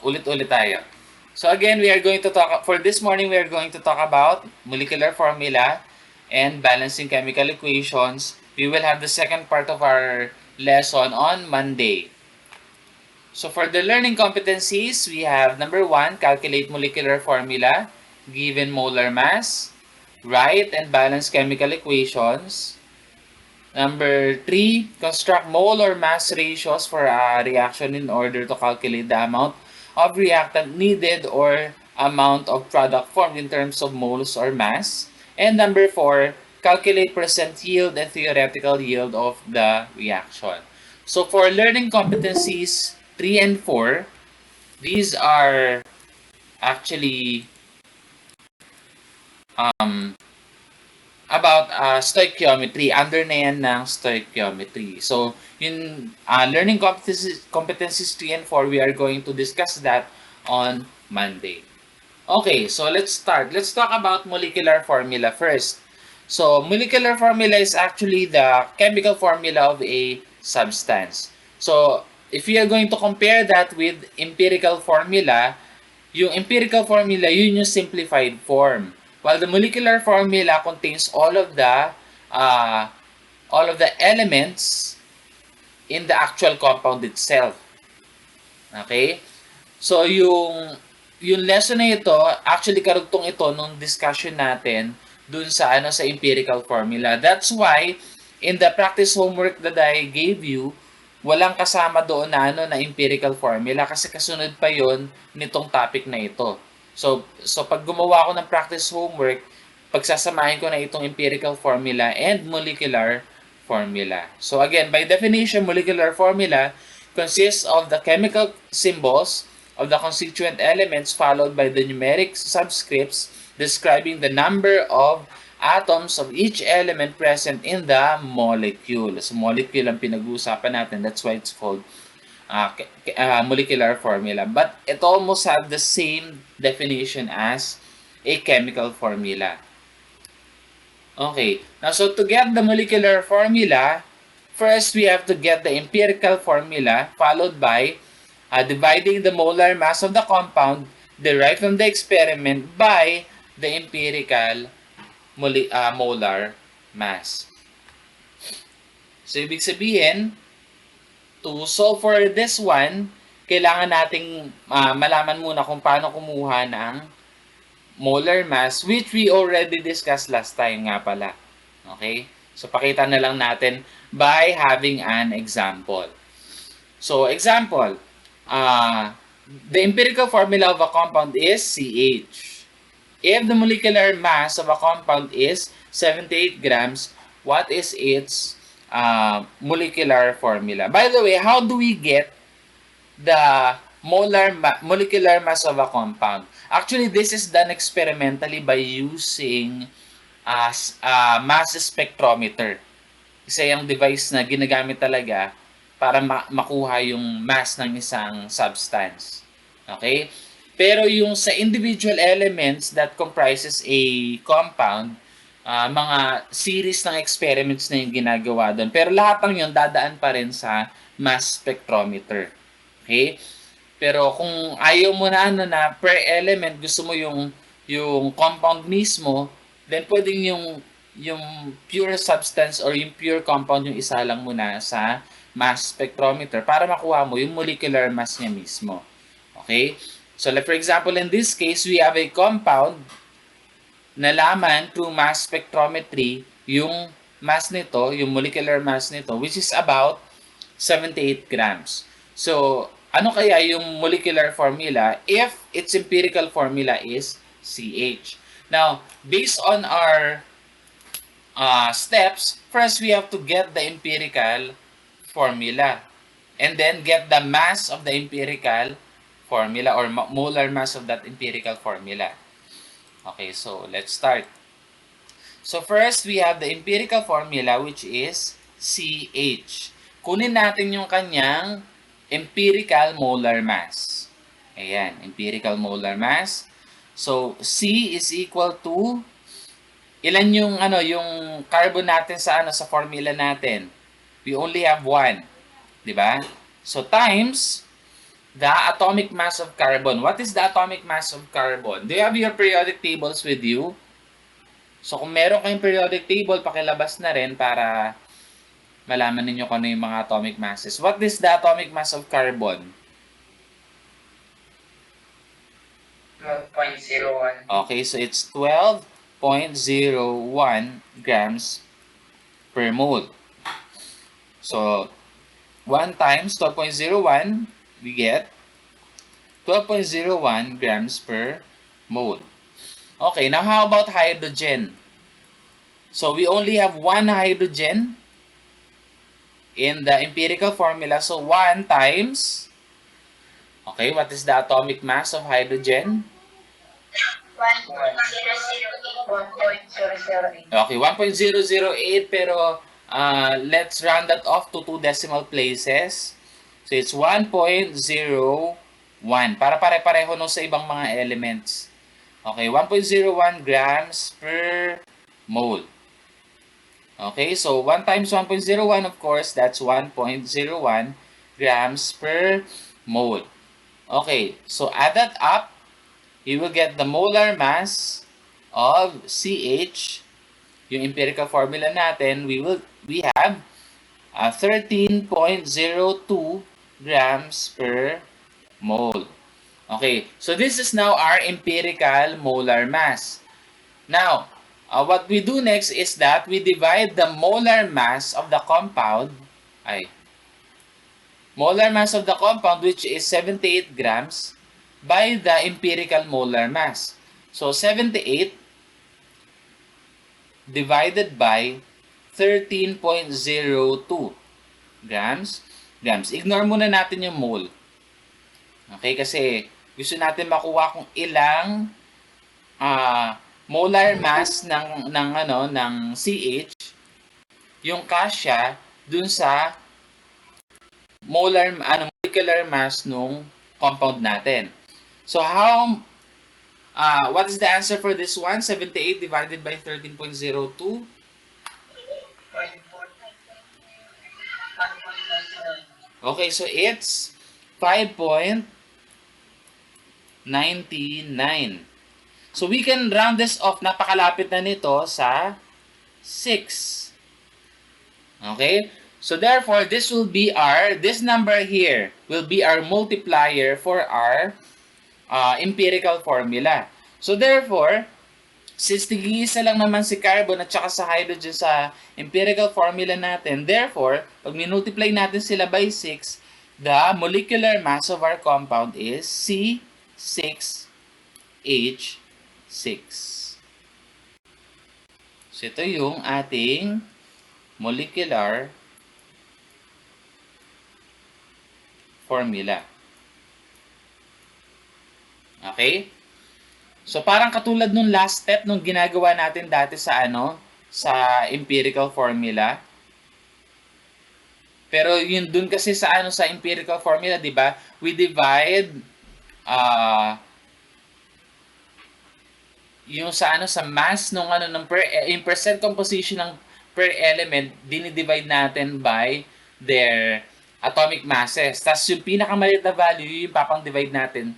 Ulit-ulit tayo. So again, we are going to talk, for this morning, we are going to talk about molecular formula and balancing chemical equations. We will have the second part of our lesson on Monday. So for the learning competencies, we have number 1, calculate molecular formula given molar mass, write and balance chemical equations. Number 3, construct mole or mass ratios for a reaction in order to calculate the amount of reactant needed or amount of product formed in terms of moles or mass. And number 4, calculate percent yield and theoretical yield of the reaction. So for learning competencies 3 and 4, these are actually about stoichiometry. Under na yan ng stoichiometry. So, yung learning competencies 3 and 4, we are going to discuss that on Monday. Okay, so let's start. Let's talk about molecular formula first. So, molecular formula is actually the chemical formula of a substance. So, if we are going to compare that with empirical formula, yung empirical formula, yun yung simplified form. While the molecular formula contains all of the elements in the actual compound itself. Okay? So yung lesson na ito, actually karugtong ito nung discussion natin dun sa sa empirical formula. That's why in the practice homework that I gave you, walang kasama doon na empirical formula kasi kasunod pa yon nitong topic na ito. So pag gumawa ako ng practice homework, pagsasamahin ko na itong empirical formula and molecular formula. So again, by definition, molecular formula consists of the chemical symbols of the constituent elements followed by the numeric subscripts describing the number of atoms of each element present in the molecule. So, molecule ang pinag-uusapan natin. That's why it's called molecular formula. But it almost have the same definition as a chemical formula. Okay. Now, so to get the molecular formula, first we have to get the empirical formula followed by dividing the molar mass of the compound derived from the experiment by the empirical molar mass. So, ibig sabihin, to solve for this one, kailangan nating malaman muna kung paano kumuha ng molar mass, which we already discussed last time nga pala. Okay? So, pakita na lang natin by having an example. So, example, the empirical formula of a compound is CH. If the molecular mass of a compound is 78 grams, what is its molecular formula? By the way, how do we get the molecular mass of a compound? Actually, this is done experimentally by using mass spectrometer. Isa yung device na ginagamit talaga para makuha yung mass ng isang substance. Okay? Pero yung sa individual elements that comprises a compound, mga series ng experiments na yung ginagawa doon. Pero lahat ng yun dadaan pa rin sa mass spectrometer. Okay? Pero kung ayaw mo na per element, gusto mo yung compound mismo, then pwedeng yung pure substance or yung pure compound yung isa lang muna sa mass spectrometer para makuha mo yung molecular mass niya mismo. Okay? So, like for example, in this case, we have a compound na laman through mass spectrometry yung mass nito, yung molecular mass nito, which is about 78 grams. So, ano kaya yung molecular formula if its empirical formula is CH? Now, based on our steps, first we have to get the empirical formula and then get the mass of the empirical formula or molar mass of that empirical formula. Okay, so let's start. So first, we have the empirical formula which is CH. Kunin natin yung kanyang empirical molar mass. Ayan, empirical molar mass. So C is equal to ilan yung yung carbon natin sa sa formula natin? We only have 1, 'di ba? So times the atomic mass of carbon. What is the atomic mass of carbon? Do you have your periodic tables with you? So kung meron kayong periodic table, pakilabas na rin para malaman ninyo kung ano yung mga atomic masses. What is the atomic mass of carbon? 12.01. Okay, so it's 12.01 grams per mole. So 1 times 12.01, we get 12.01 grams per mole. Okay, now how about hydrogen? So we only have one hydrogen in the empirical formula. So 1 times, okay, what is the atomic mass of hydrogen? 1.008. Okay, 1.008, pero let's round that off to 2 decimal places. So it's 1.01 para pare-pareho no sa ibang mga elements. Okay, 1.01 grams per mole. Okay, so 1 times 1.01, of course, that's 1.01 grams per mole. Okay, so add that up, you will get the molar mass of CH. Yung empirical formula natin, we have 13.02 grams per mole. Okay, so this is now our empirical molar mass. Now, what we do next is that we divide the molar mass of the compound, which is 78 grams, by the empirical molar mass. So 78 divided by 13.02 grams. Ignore muna natin yung mole. Okay, kasi gusto natin makuha kung ilang molar mass ng CH yung kasya dun sa molecular mass nung compound natin. So what is the answer for this one? 78 divided by 13.02? Okay, so it's 5.99. So we can round this off. Napakalapit na nito sa 6. Okay? So therefore, this number here will be our multiplier for our empirical formula. So therefore, since tig-iisa lang naman si carbon at saka sa hydrogen sa empirical formula natin, therefore, pag minultiply natin sila by 6, the molecular mass of our compound is C6H6. So ito yung ating molecular formula. Okay? So parang katulad nung last step nung ginagawa natin dati sa sa empirical formula. Pero yun dun kasi sa sa empirical formula, 'di ba? We divide yung sa sa mass nung yung percent composition ng per element, dinidivide natin by their atomic masses. Tapos yung pinakamaliit na value, yung papang-divide natin,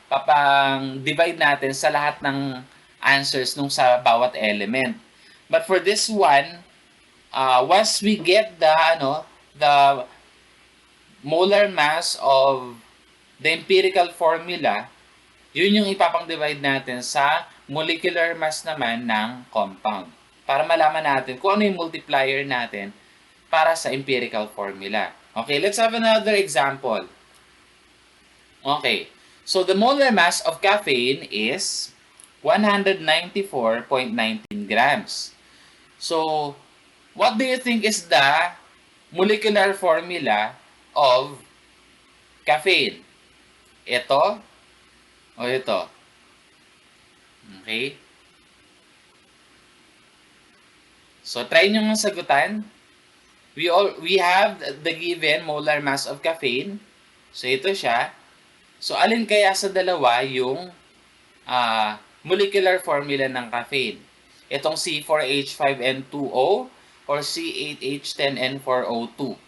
papang-divide natin sa lahat ng answers nung sa bawat element. But for this one, once we get the molar mass of the empirical formula, yun yung ipapang-divide natin sa molecular mass naman ng compound. Para malaman natin kung ano yung multiplier natin para sa empirical formula. Okay, let's have another example. Okay, so the molar mass of caffeine is 194.19 grams. So, what do you think is the molecular formula of caffeine? Ito o ito? Okay? So, try nyo nga sagutan. We have the given molar mass of caffeine. So, ito siya. So, alin kaya sa dalawa yung molecular formula ng caffeine? Itong C4H5N2O or C8H10N4O2.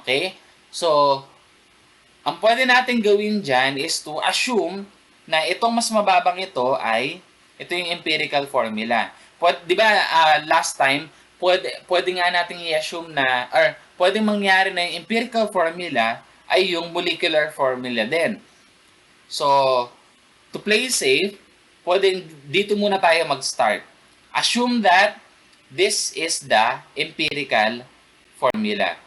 Okay? So, Ang pwede natin gawin dyan is to assume na itong mas mababang ito yung empirical formula. Di ba last time, pwede nga natin i-assume na, or pwede mangyari na yung empirical formula ay yung molecular formula din. So, to play safe, pwede dito muna tayo mag-start. Assume that this is the empirical formula.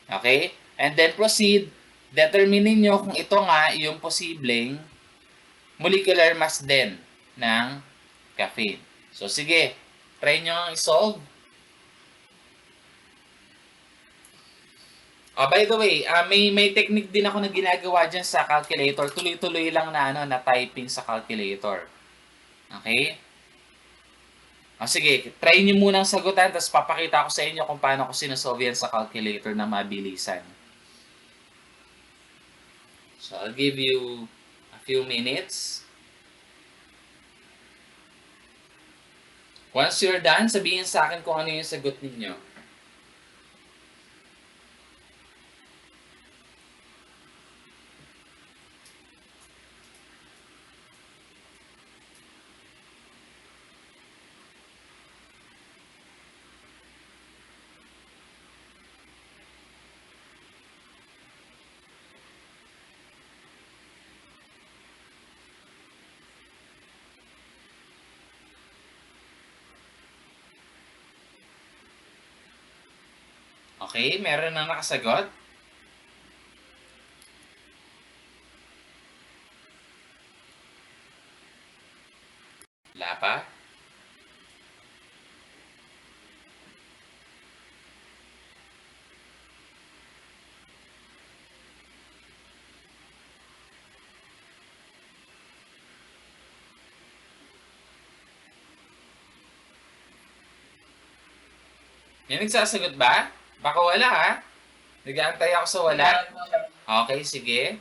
Okay? And then proceed, determinin nyo kung ito nga yung posibleng molecular mass din ng caffeine. So sige, try nyo i-solve. By the way, may technique din ako na ginagawa dyan sa calculator. Tuloy-tuloy lang na typing sa calculator. Okay? Sige, try nyo munang sagutan, tapos papakita ko sa inyo kung paano ko sinasolve yan sa calculator na mabilisan. So, I'll give you a few minutes. Once you're done, sabihin sa akin kung ano yung sagot ninyo. Okay, meron na nakasagot? Wala pa? May nagsasagot ba? Baka wala ha? Nag-aantay ako sa wala. Okay, sige.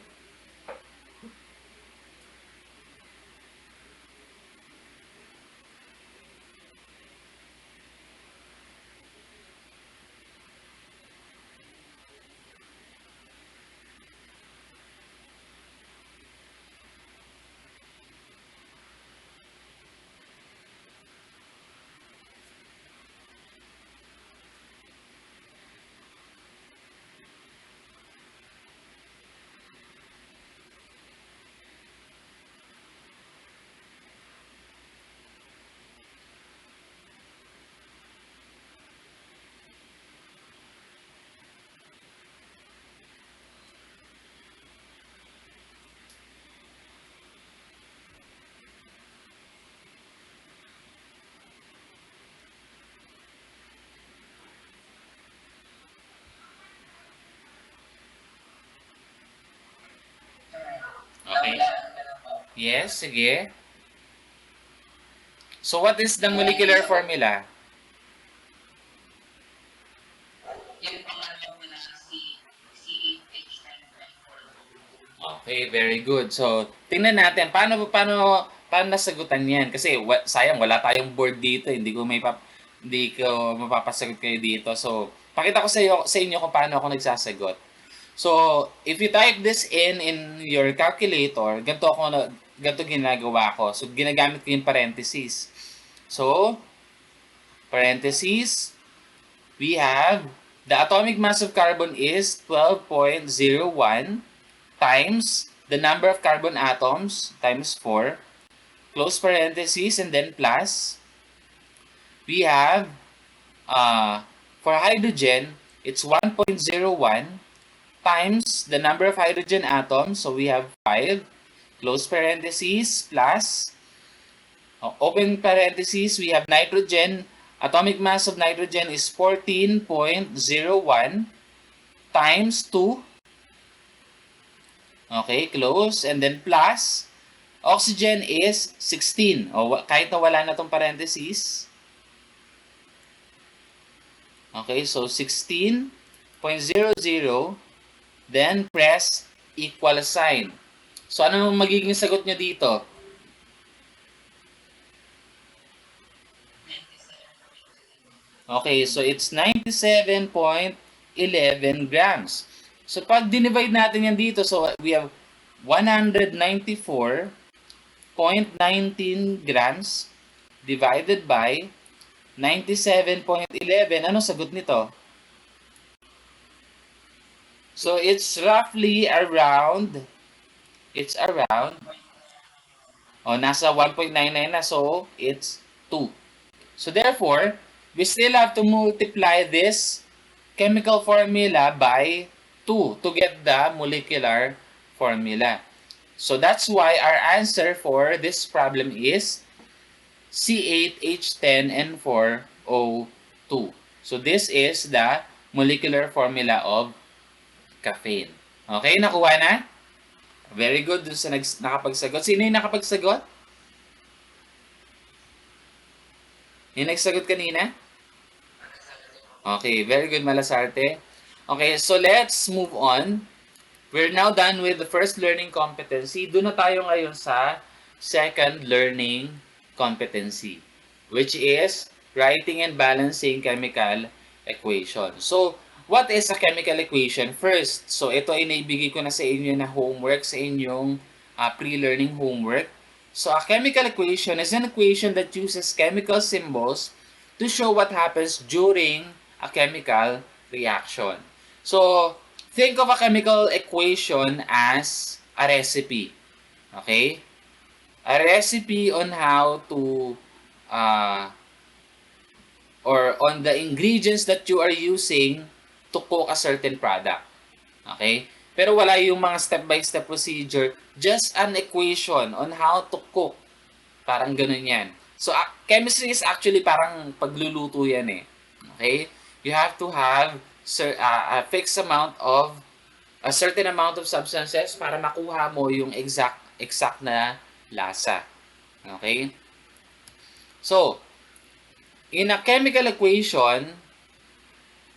Okay. Yes, sige. So what is the molecular formula? Okay, very good. So, tingnan natin paano nasagutan 'yan kasi sayang wala tayong board dito, hindi ko mapapasagot kayo dito. So, pakita ko sa inyo kung paano ako nagsasagot. So, if you type this in your calculator, ganito ginagawa ko. So, ginagamit ko yung parentheses. So, parentheses, we have the atomic mass of carbon is 12.01 times the number of carbon atoms times 4, close parentheses, and then plus. We have, for hydrogen, it's 1.01 times the number of hydrogen atoms, so we have 5, close parentheses, plus, open parentheses, we have nitrogen, atomic mass of nitrogen is 14.01 times 2, okay, close, and then plus, oxygen is 16, kahit na wala na itong parentheses, okay, so 16.00, then press equal sign. So, ano magiging sagot nyo dito? Okay, so it's 97.11 grams. So pag dinivide natin yan dito, so we have 194.19 grams divided by 97.11. Ano sagot nito? So it's roughly around, nasa 1.99 na, so it's 2. So therefore, we still have to multiply this chemical formula by 2 to get the molecular formula. So that's why our answer for this problem is C8H10N4O2. So this is the molecular formula of caffeine. Okay, nakuha na? Very good dun sa nakapagsagot. Sino yung nakapagsagot? Yung nagsagot kanina? Okay, very good, Malasarte. Okay, so let's move on. We're now done with the first learning competency. Doon na tayo ngayon sa second learning competency, which is writing and balancing chemical equation. So, what is a chemical equation? First, so ito ay naibigay ko na sa inyo na homework sa inyong pre-learning homework. So, a chemical equation is an equation that uses chemical symbols to show what happens during a chemical reaction. So, think of a chemical equation as a recipe. Okay? A recipe on how to or on the ingredients that you are using to cook a certain product. Okay? Pero wala yung mga step-by-step procedure, just an equation on how to cook. Parang ganun yan. So, chemistry is actually parang pagluluto yan eh. Okay? You have to have a fixed amount of, a certain amount of substances para makuha mo yung exact na lasa. Okay? So, in a chemical equation,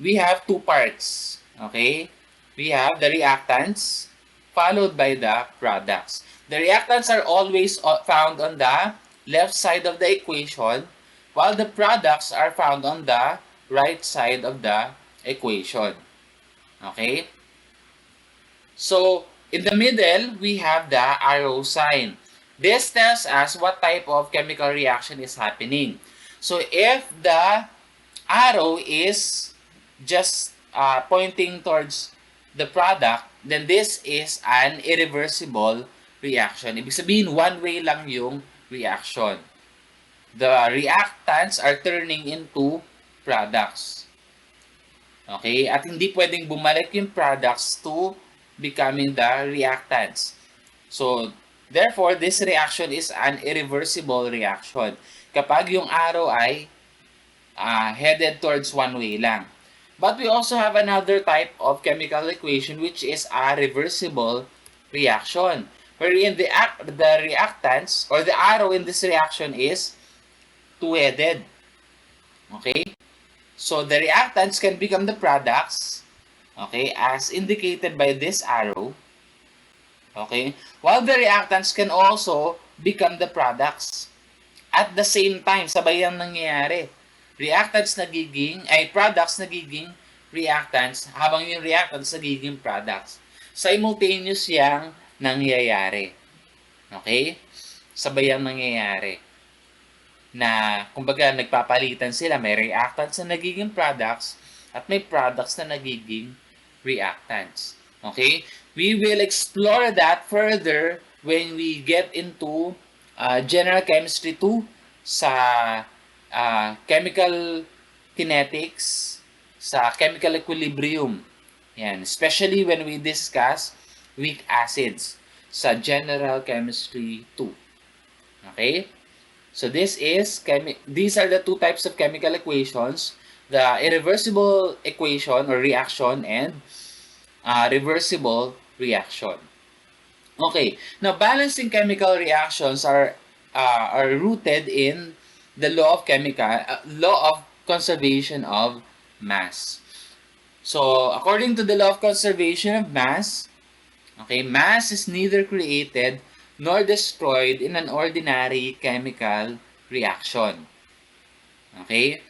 we have two parts. Okay? We have the reactants followed by the products. The reactants are always found on the left side of the equation, while the products are found on the right side of the equation. Okay? So, in the middle, we have the arrow sign. This tells us what type of chemical reaction is happening. So, if the arrow is just pointing towards the product, then this is an irreversible reaction. Ibig sabihin, one way lang yung reaction. The reactants are turning into products. Okay? At hindi pwedeng bumalik yung products to becoming the reactants. So, therefore, this reaction is an irreversible reaction. Kapag yung arrow ay headed towards one way lang. But we also have another type of chemical equation which is a reversible reaction, wherein the reactants or the arrow in this reaction is two-headed. Okay? So the reactants can become the products, okay, as indicated by this arrow. Okay? While the reactants can also become the products. At the same time, sabay ang nangyayari. Products nagiging reactants, habang yung reactants nagiging products. Simultaneous yang nangyayari. Okay? Sabay ang nangyayari. Na, kumbaga, nagpapalitan sila. May reactants na nagiging products at may products na nagiging reactants. Okay? We will explore that further when we get into general chemistry 2 sa chemical kinetics, sa chemical equilibrium. Yan. Especially when we discuss weak acids sa general chemistry 2. Okay? So these are the two types of chemical equations, the irreversible equation or reaction and reversible reaction. Okay. Now, balancing chemical reactions are rooted in the law of conservation of mass. So, according to the law of conservation of mass, okay, mass is neither created nor destroyed in an ordinary chemical reaction. Okay?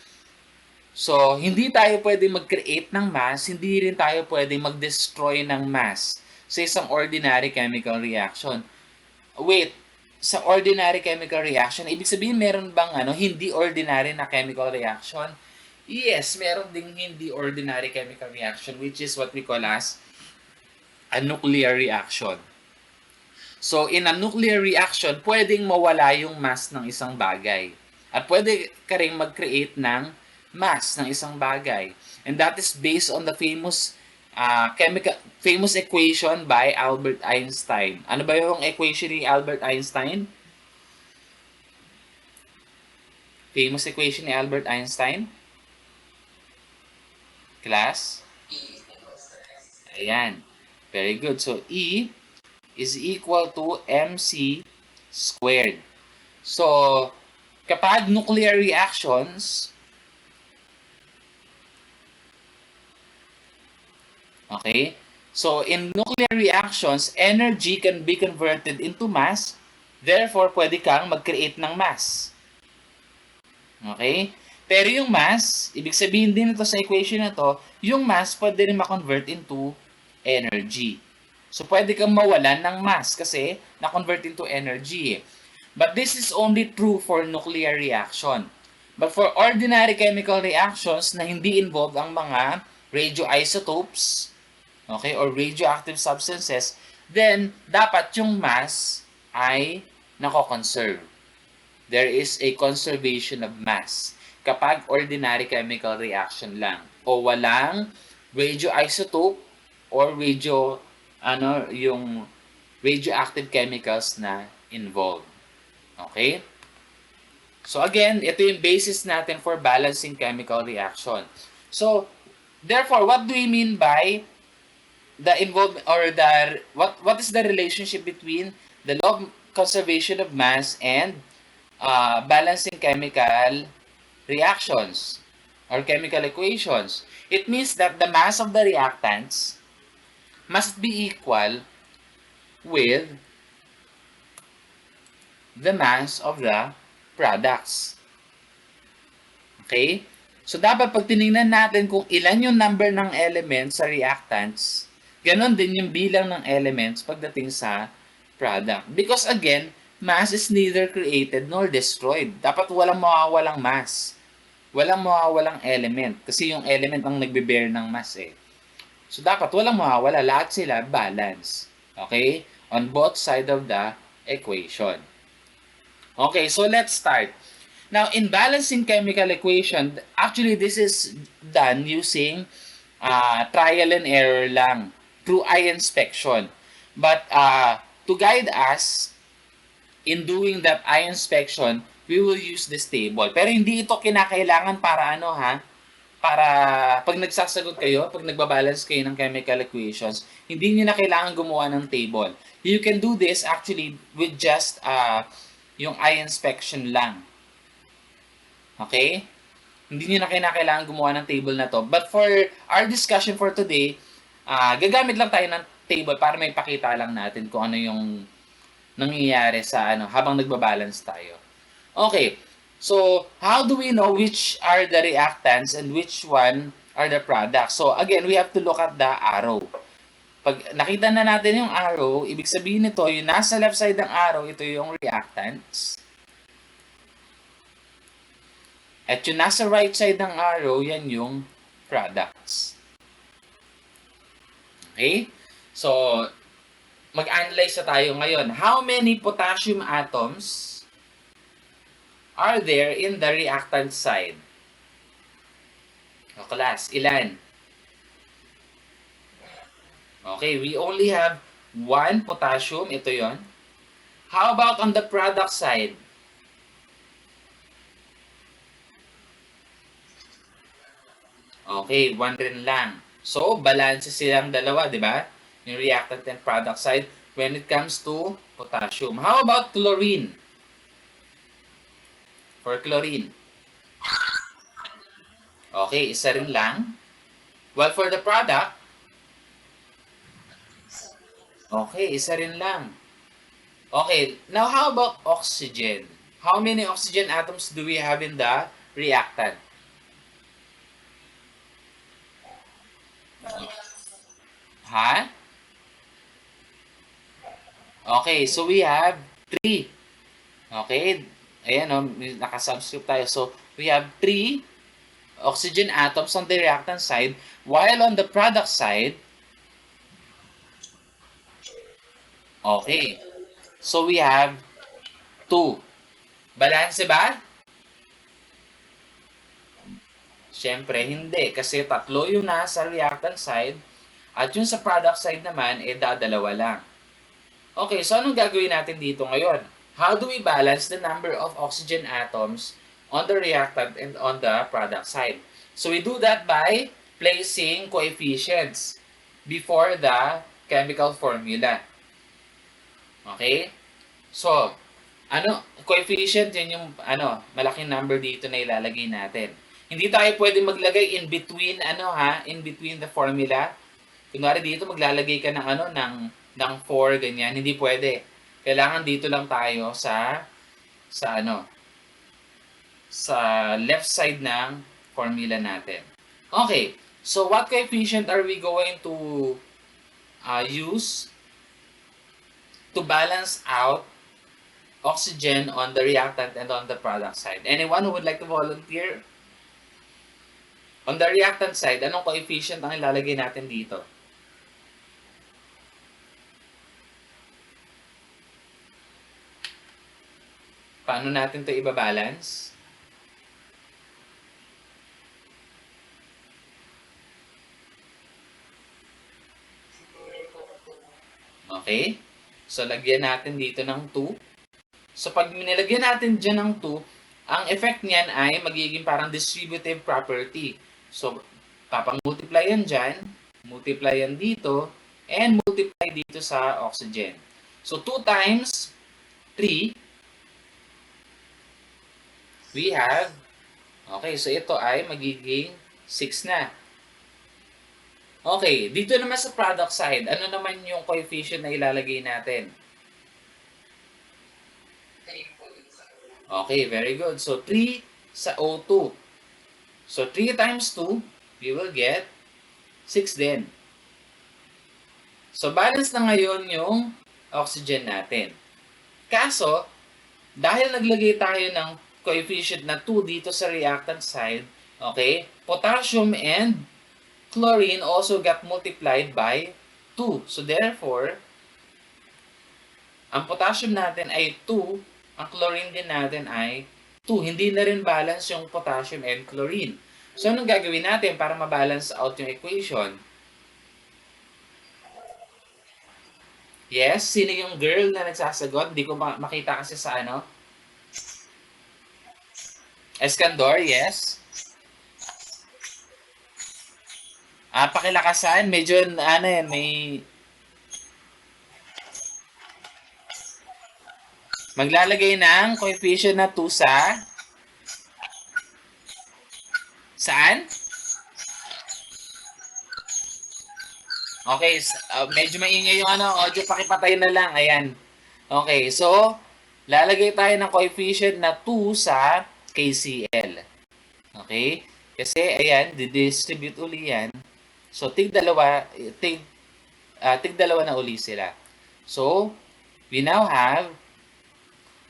So, hindi tayo pwede mag-create ng mass, hindi rin tayo pwede mag-destroy ng mass sa isang ordinary chemical reaction. Wait, sa ordinary chemical reaction, ibig sabihin meron bang hindi ordinary na chemical reaction? Yes, meron ding hindi ordinary chemical reaction, which is what we call as a nuclear reaction. So, in a nuclear reaction, pwedeng mawala yung mass ng isang bagay. At pwede ka rin mag-create ng mass ng isang bagay. And that is based on the famous equation by Albert Einstein. Ano ba yung equation ni Albert Einstein? Famous equation ni Albert Einstein? Class? Ayan. Very good. So, E is equal to mc squared. So, kapag nuclear reactions, okay? So, in nuclear reactions, energy can be converted into mass. Therefore, pwede kang mag-create ng mass. Okay? Pero yung mass, ibig sabihin din ito sa equation na to, yung mass pwede rin ma-convert into energy. So, pwede kang mawalan ng mass kasi na-convert into energy. But this is only true for nuclear reaction. But for ordinary chemical reactions na hindi involved ang mga radioisotopes, okay, or radioactive substances, then dapat yung mass ay nako-conserve. There is a conservation of mass kapag ordinary chemical reaction lang o walang radioisotope or yung radioactive chemicals na involved. Okay? So again, ito yung basis natin for balancing chemical reaction. So, therefore, what do we mean by the involvement or what is the relationship between the law of conservation of mass and balancing chemical reactions or chemical equations? It means that the mass of the reactants must be equal with the mass of the products. Okay? So, dapat pag tinignan natin kung ilan yung number ng elements sa reactants, ganon din yung bilang ng elements pagdating sa product. Because again, mass is neither created nor destroyed. Dapat walang mawawalang mass. Walang mawawalang element. Kasi yung element ang nagbe-bear ng mass eh. So, dapat walang mawawala. Lahat sila balance. Okay? On both side of the equation. Okay, so let's start. Now, in balancing chemical equation, actually this is done using trial and error lang through eye inspection. But to guide us in doing that eye inspection, we will use this table. Pero hindi ito kinakailangan para para pag nagsasagot kayo, pag nagbabalance kayo ng chemical equations, hindi niyo na kailangan gumawa ng table. You can do this actually with just yung eye inspection lang. Okay? Hindi nyo na kailangan gumawa ng table na to. But for our discussion for today, gagamit lang tayo ng table para may pakita lang natin kung ano yung nangyayari sa habang nagbabalance tayo. Okay. So, how do we know which are the reactants and which one are the products? So, again, we have to look at the arrow. Pag nakita na natin yung arrow, ibig sabihin nito, yung nasa left side ng arrow, ito yung reactants. At yung nasa right side ng arrow, yan yung products. Okay? So, mag-analyze na tayo ngayon. How many potassium atoms are there in the reactant side? O class, ilan? Okay, we only have 1 potassium. Ito yon. How about on the product side? Okay, 1 rin lang. So, balance silang dalawa, di ba? Yung reactant and product side when it comes to potassium. How about chlorine? For chlorine. Okay, isa rin lang. Well, for the product, okay, isa rin lang. Okay, now how about oxygen? How many oxygen atoms do we have in the reactant? Ha? Okay, so we have 3. Okay? Ayan o, nakasubscript tayo. So, we have 3 oxygen atoms on the reactant side, while on the product side, okay. So, we have 2. Balanse ba? Siyempre, hindi. Kasi tatlo yung nasa reactant side, at yung sa product side naman, dadalawa lang. Okay, so anong gagawin natin dito ngayon? How do we balance the number of oxygen atoms on the reactant and on the product side? So we do that by placing coefficients before the chemical formula. Okay? So, coefficient yun yung malaking number dito na ilalagay natin. Hindi tayo pwede maglagay in between in between the formula. Kunwari dito maglalagay ka ng ng 4 ganyan, hindi pwede. Kailangan dito lang tayo sa sa left side ng formula natin. Okay. So what coefficient are we going to use to balance out oxygen on the reactant and on the product side? Anyone who would like to volunteer? On the reactant side, anong coefficient ang ilalagay natin dito? Paano natin ito ibabalance? Okay? So, lagyan natin dito ng 2. So, pag nilagyan natin dyan ng 2, ang effect niyan ay magiging parang distributive property. So, papang-multiply yan dyan, multiply yan dito, and multiply dito sa oxygen. So, 2 times 3, we have, okay, so ito ay magiging 6 na. Okay, dito naman sa product side, ano naman yung coefficient na ilalagay natin? Okay, very good. So, 3 sa O2. So, 3 times 2, we will get 6 din. So, balance na ngayon yung oxygen natin. Kaso, dahil naglagay tayo ng coefficient na 2 dito sa reactant side, okay, potassium and chlorine also got multiplied by 2. So, therefore, ang potassium natin ay 2, ang chlorine din natin ay 2. Hindi na rin balance yung potassium and chlorine. So, anong gagawin natin para ma-balance out yung equation? Yes, sino yung girl na nagsasagot? Hindi ko makita kasi sa Escandor, yes. Pakilakasan, medyo may maglalagay ng coefficient na 2 sa saan? Okay, medyo maingay yung audio, pakipatay na lang. Ayan. Okay, so lalagay tayo ng coefficient na 2 sa KCl. Okay? Kasi ayan, didistribute uli yan. So tig-dalawa na uli sila. So, we now have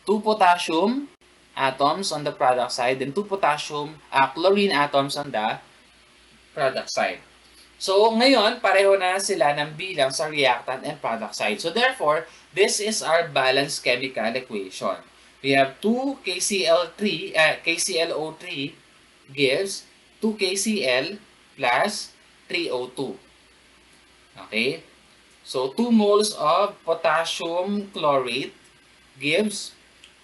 2 potassium atoms on the product side and 2 potassium chlorine atoms on the product side. So, ngayon, pareho na sila ng bilang sa reactant and product side. So, therefore, this is our balanced chemical equation. We have 2 KClO3 gives 2 KCl plus 3O2. Okay? So, 2 moles of potassium chlorate gives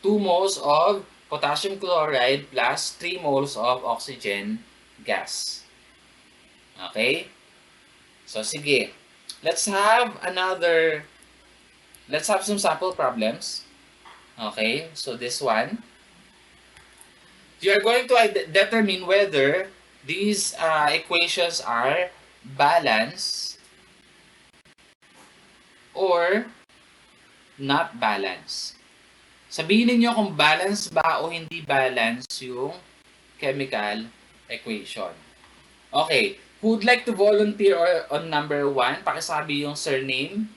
2 moles of potassium chloride plus 3 moles of oxygen gas. Okay? So, sige. Let's have some sample problems. Okay? So, this one. You are going to determine whether these equations are balanced or not balanced. Sabihin niyo kung balance ba o hindi balance yung chemical equation. Okay. Who would like to volunteer on number 1? Pakisabi yung surname.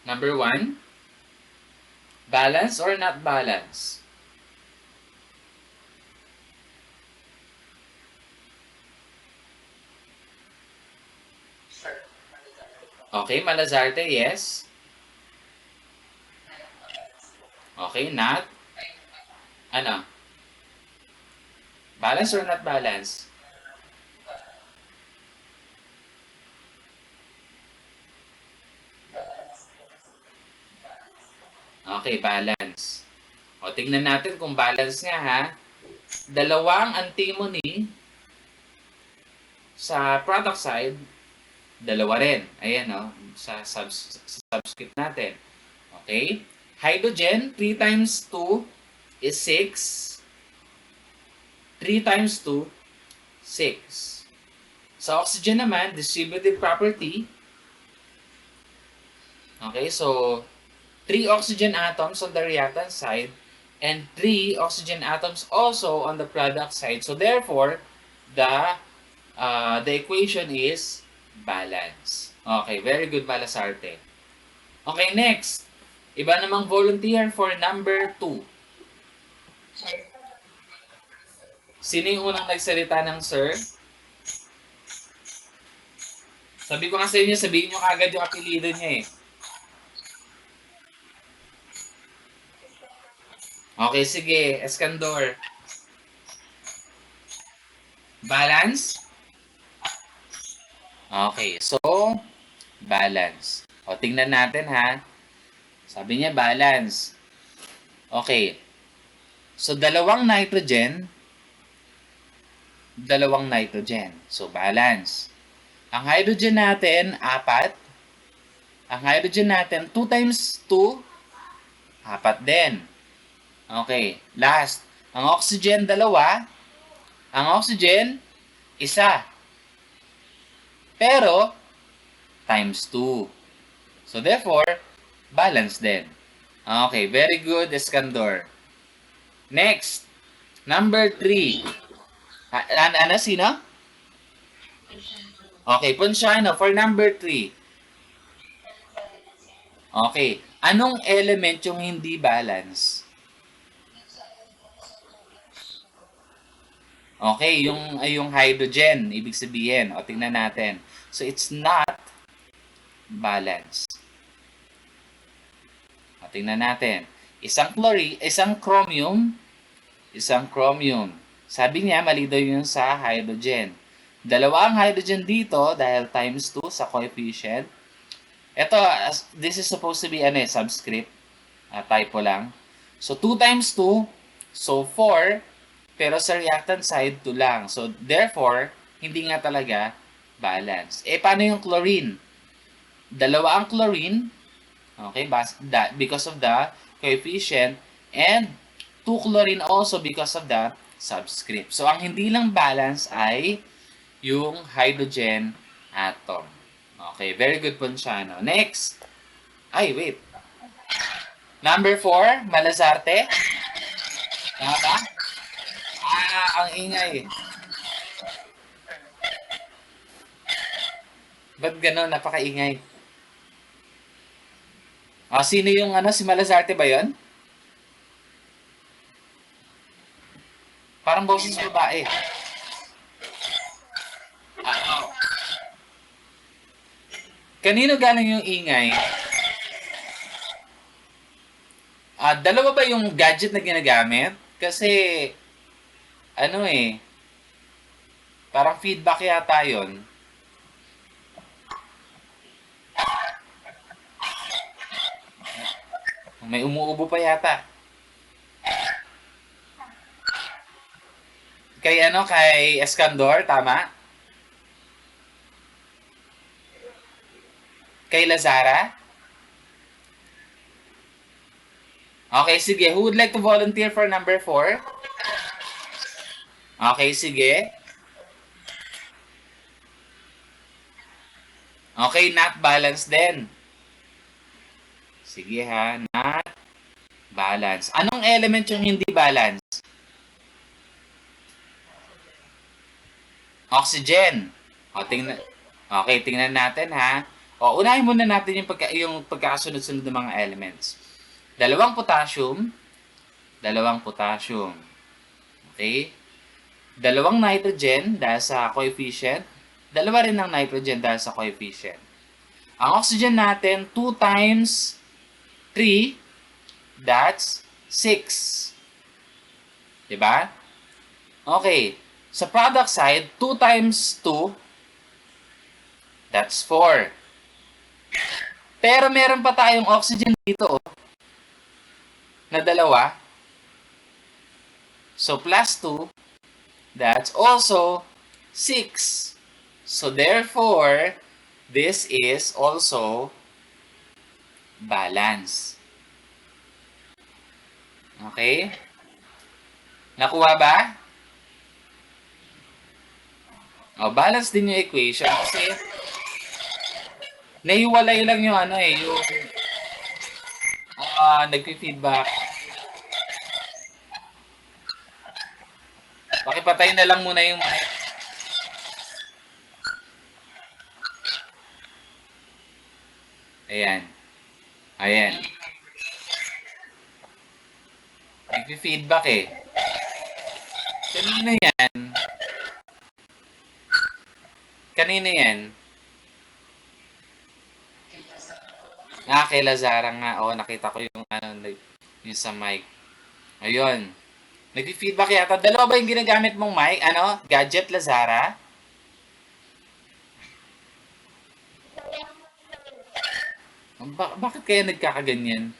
Number 1. Balance or not balance? Okay, Malazarte, yes. Okay, not. Ano? Balance or not balance? Okay, balance. O, tingnan natin kung balance nga ha. Dalawang antimony sa product side, dalawa rin. Ayan o, sa subscript natin. Okay? Hydrogen, 3 times 2 is 6. 3 times 2, 6. Sa oxygen naman, distributive property. Okay, so 3 oxygen atoms on the reactant side and 3 oxygen atoms also on the product side. So therefore, the equation is balance. Okay, very good, Balasarte. Okay, next. Iba namang volunteer for number 2. Sino yung unang nagsalita ng sir? Sabi ko nga sa inyo, sabihin nyo kagad yung apelido niya eh. Okay, sige. Eskandor. Balance? Okay, so, balance. O, tingnan natin ha. Sabi niya, balance. Okay. So, dalawang nitrogen. So, balance. Ang hydrogen natin, 4. Ang hydrogen natin, 2 times 2, 4 din. Okay, last. Ang oxygen, 2. Ang oxygen, 1. Pero, times 2. So, therefore, balance din. Okay, very good, Eskandor. Next, number 3. Ano, sino? Okay, Ponciano, for number 3. Okay, anong element yung hindi balance? Okay, yung hydrogen, ibig sabihin. O, tingnan natin. So, it's not balance. O, tingnan natin. Isang chromium. Sabi niya, mali daw yun sa hydrogen. Dalawa ang hydrogen dito dahil times 2 sa coefficient. Ito, this is supposed to be subscript. Typo lang. So, 2 times 2, so 4. Pero sa reactant side, 2 lang. So, therefore, hindi nga talaga balance. Paano yung chlorine? Dalawa ang chlorine, okay, because of the coefficient, and 2 chlorine also because of the subscript. So, ang hindi lang balance ay yung hydrogen atom. Okay, very good, Ponciano. Next. Ay, wait. Number 4, Malazarte. Tama ba? Ang ingay. Ba't gano'n? Napakaingay. Sino yung si Malazarte ba yon? Parang boses babae. Oh. Kanino galing yung ingay? Dalawa ba yung gadget na ginagamit? Kasi, parang feedback yata yun. May umuubo pa yata. Kay Eskandor, tama? Kay Lazara? Okay, sige. Who would like to volunteer for number 4? Okay, sige. Okay, not balance din. Sige ha, not balance. Anong element yung hindi balance? Oxygen. O, tingnan natin ha. O, unahin muna natin yung pagkakasunod-sunod ng mga elements. Dalawang potassium. Okay? Dalawang nitrogen dahil sa coefficient. Dalawa rin ng nitrogen dahil sa coefficient. Ang oxygen natin, 2 times 3, that's 6. Diba? Okay. Sa product side, 2 times 2, that's 4. Pero meron pa tayong oxygen dito, na dalawa. So, plus 2, that's also 6. So, therefore, this is also balance. Okay? Nakuha ba? O, balance din yung equation kasi nahiwalay lang yung yung nagpi-feedback. Pakipatay na lang muna yung mic. Ayan. Ayan. Nagpi-feedback eh. Kanina yan. Kanina yan. Kay Lazara nga. Oo, nakita ko yung yung sa mic. Ayun. Nagpi-feedback yata. Dalawa ba yung ginagamit mong mic? Gadget, Lazara? Bakit kaya nagkakaganyan?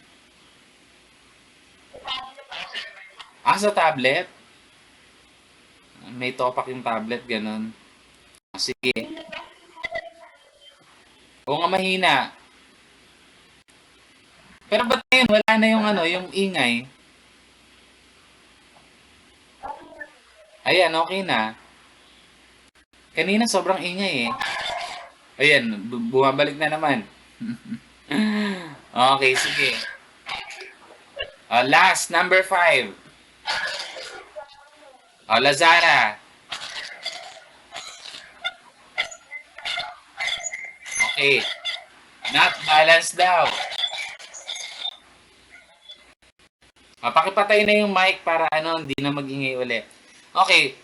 Sa tablet? May topak yung tablet, ganun. Sige. Oo nga, mahina. Pero ba't ngayon wala na yung ingay? Ayan, okay na. Kanina sobrang ingay eh. Ayan, bumabalik na naman. Okay, sige. Last, number 5. Lazara. Okay. Not balanced daw. Pakipatay na yung mic para hindi na mag-ingay ulit. Okay.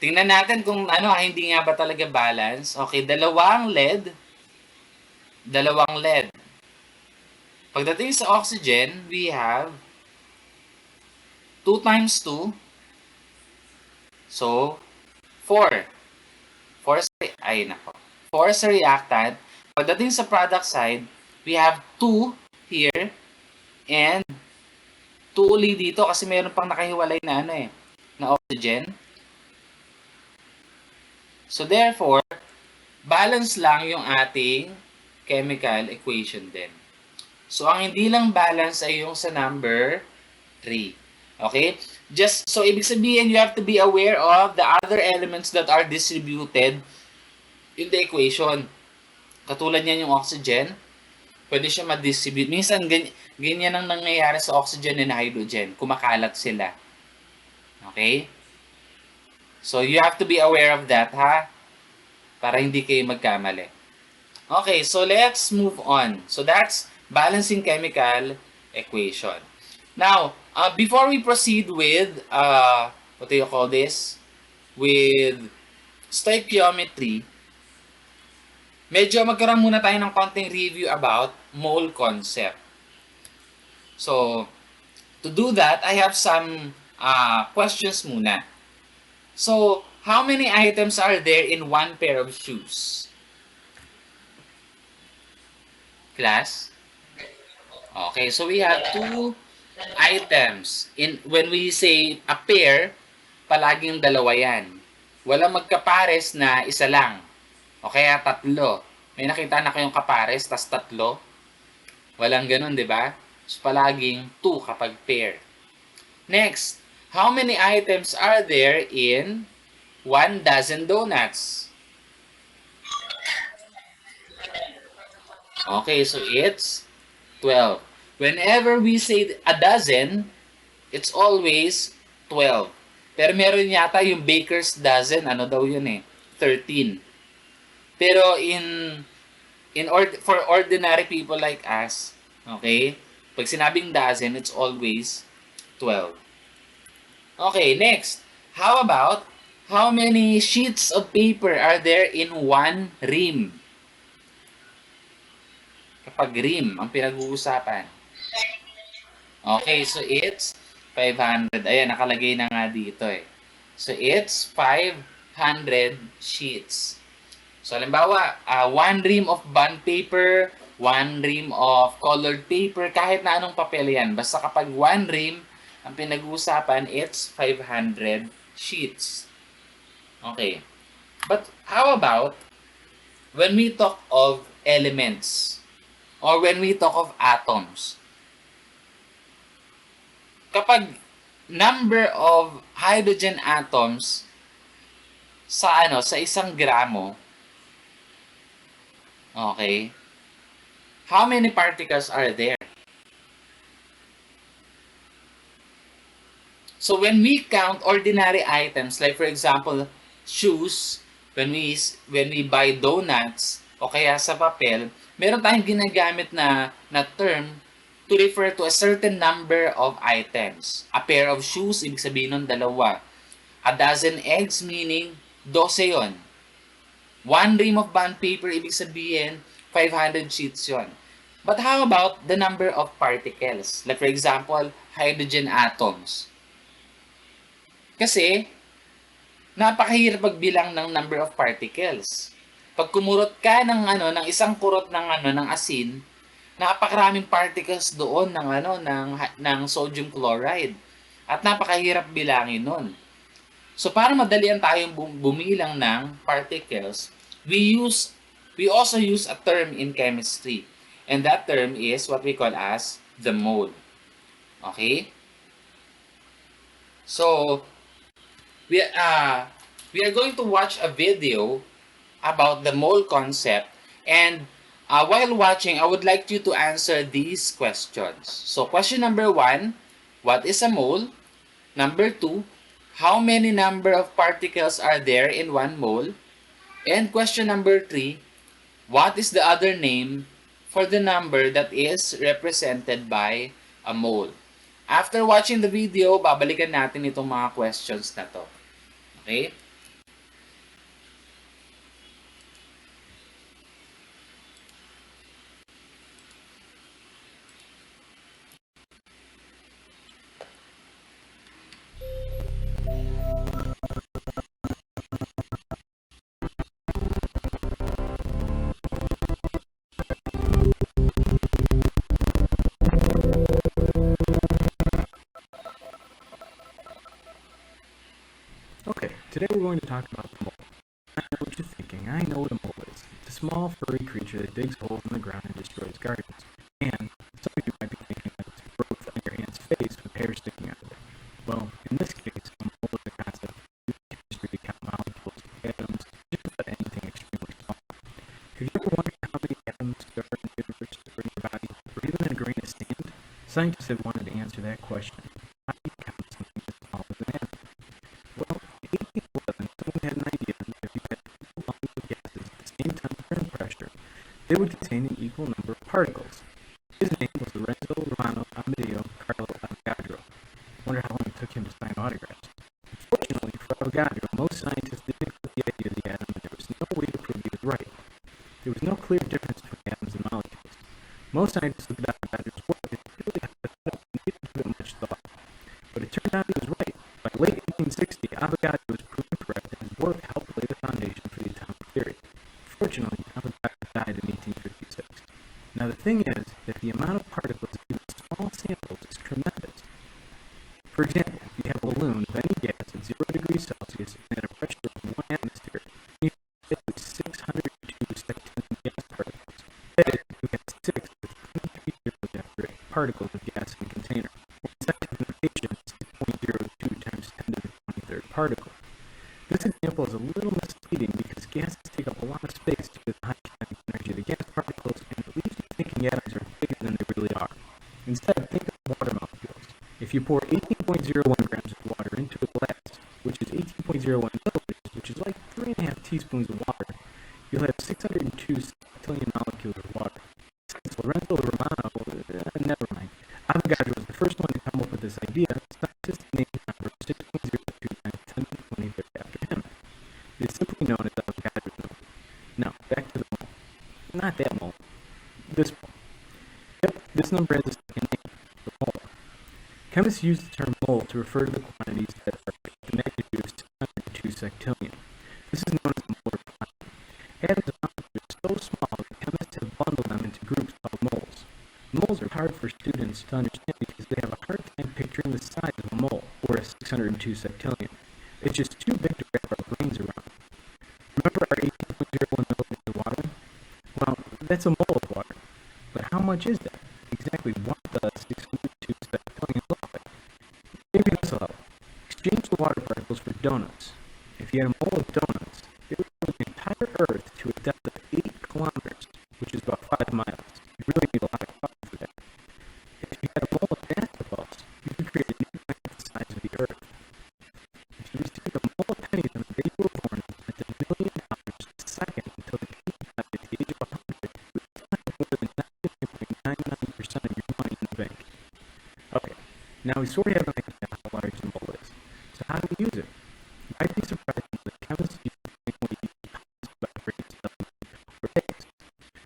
Tingnan natin kung hindi nga ba talaga balance. Okay, dalawang lead. Pagdating sa oxygen, we have 2 times 2. So, 4. 4 sa reactant. Pagdating sa product side, we have 2 here and 2 uli dito kasi mayroon pang nakahiwalay na na oxygen. So, therefore, balance lang yung ating chemical equation din. So, ang hindi lang balance ay yung sa number 3. Okay? So, ibig sabihin, you have to be aware of the other elements that are distributed in the equation. Katulad niyan yung oxygen, pwede siya ma-distribute. Minsan, ganyan ang nangyayari sa oxygen and hydrogen. Kumakalat sila. Okay? So, you have to be aware of that, ha? Para hindi kayo magkamali. Okay, so let's move on. So, that's balancing chemical equation. Now, before we proceed with, what do you call this? With stoichiometry, medyo magkaroon muna tayo ng konting review about mole concept. So, to do that, I have some questions muna. So, how many items are there in one pair of shoes? Class? Okay, so we have 2 items. When we say a pair, palaging dalawa yan. Walang magkapares na isa lang. O kaya 3. May nakita na kayong kapares, tas 3. Walang ganun, di ba? So, palaging 2 kapag pair. Next, how many items are there in 1 dozen donuts? Okay, so it's 12. Whenever we say a dozen, it's always 12. Pero meron yata yung baker's dozen, ano daw yun eh, 13. Pero for ordinary people like us, okay, pag sinabing dozen, it's always 12. Okay, next. How about how many sheets of paper are there in one ream? Kapag ream ang pinag-uusapan. Okay, so it's 500. Ayan, nakalagay na nga dito eh. So it's 500 sheets. So halimbawa, one ream of bond paper, one ream of colored paper, kahit na anong papel yan. Basta kapag one ream, ang pinag-uusapan, it's 500 sheets. Okay. But how about when we talk of elements or when we talk of atoms? Kapag number of hydrogen atoms sa isang gramo, okay, how many particles are there? So when we count ordinary items, like for example, shoes, when we buy donuts o kaya sa papel, meron tayong ginagamit na term to refer to a certain number of items. A pair of shoes, ibig sabihin nun dalawa. A dozen eggs, meaning 12 yon. One ream of bond paper, ibig sabihin 500 sheets yon. But how about the number of particles? Like for example, hydrogen atoms. Kasi, napakahirap magbilang ng number of particles. Pag kumurot ka ng isang kurot ng asin, napakaraming particles doon ng sodium chloride. At napakahirap bilangin nun. So para madalian tayong bumilang ng particles, we also use a term in chemistry. And that term is what we call as the mole. Okay? So we are going to watch a video about the mole concept, and while watching, I would like you to answer these questions. So question number 1, what is a mole? Number 2, how many number of particles are there in one mole? And question number 3, what is the other name for the number that is represented by a mole? After watching the video, babalikan natin itong mga questions na to. Okay? Okay, today we're going to talk about the mole. I know what you're thinking. I know what a mole is. It's a small, furry creature that digs holes in the ground and destroys gardens. And some of you might be thinking that it's growth on your hand's face with hairs sticking out of it. Well, in this case, a mole is a concept of chemistry to count molecules, atoms, just about anything extremely small. Have you ever wondered how many atoms there are in the universe or in your body, or even in a grain of sand? Scientists have wanted to answer that question. How do you count something as small as an atom? Well, in 1811, someone had an idea that if you had two volumes of gases at the same temperature and pressure, they would contain an equal number of particles. His name was Lorenzo Romano Amedeo Carlo Avogadro. I wonder how long it took him to sign autographs. Unfortunately for Avogadro, most scientists didn't accept the idea of the atom, and there was no way to prove he was right. There was no clear difference between atoms and molecules. Most scientists looked at Avogadro's work as purely hypothetical and didn't give it much thought. But it turned out he was right. By late 1860, Avogadro was proven correct, and his work helped lay the foundation for the atomic theory. Fortunately, Avogadro died in 1856. Now the thing is that the amount of particles in small samples is tremendous. For example, if you have a balloon of any gas at 0 degrees Celsius and at a pressure of 1 atmosphere, you get 602 second gas particles. That is, you have 6 with 23 zeros after it, particles of gas in a container. Or in scientific notation, it's 0.02 times 10 to the 23rd particle. This example is a little misleading because gases take up a lot of space due to the high kinetic energy of the gas particles, and it leaves you thinking atoms are bigger than they really are. In pour 18.01 grams of water into a glass, which is 18.01 milliliters, which is like 3.5 teaspoons of water, you'll have 602 septillion molecules of water. Since Lorenzo Romano, never mind, Avogadro was the first one to come up with this idea, scientists named the number 6.02 times 10 to the 23rd after him. It is simply known as Avogadro's number. Now, back to the mole. Not that mole. This mole. Yep, this number has a second name, the mole. Chemists use the term mole to refer to the quantities that are the magnitude of 602 sectillion. This is known as the molar quantity. Atoms of molecules are so small that chemists have bundled them into groups called moles. Moles are hard for students to understand because they have a hard time picturing the size of a mole, or a 602 sectillion. It's just too big to wrap our brains around. Remember our 18.01 milliliters of water? Well, that's a mole of water. But how much is that? Exactly what does 602 septillion look like? Maybe this will help. Exchange the water particles for donuts. If you had a mole of donuts, it would cover the entire Earth to a depth of 8 kilometers, which is about 5 miles. You really need a lot of water for that. If you had a mole of basketballs, you could create a new planet the size of the Earth. If you received a mole of pennies on the day you were born, that's $1,000,000 a second until the penny died at the age of 100, you would still have more than 99.99% of your money in the bank. Okay, now we sort of have an idea how large the mole is. So how do we use it? You might be surprised that the chemists use the same way you use pounds, grams, or days.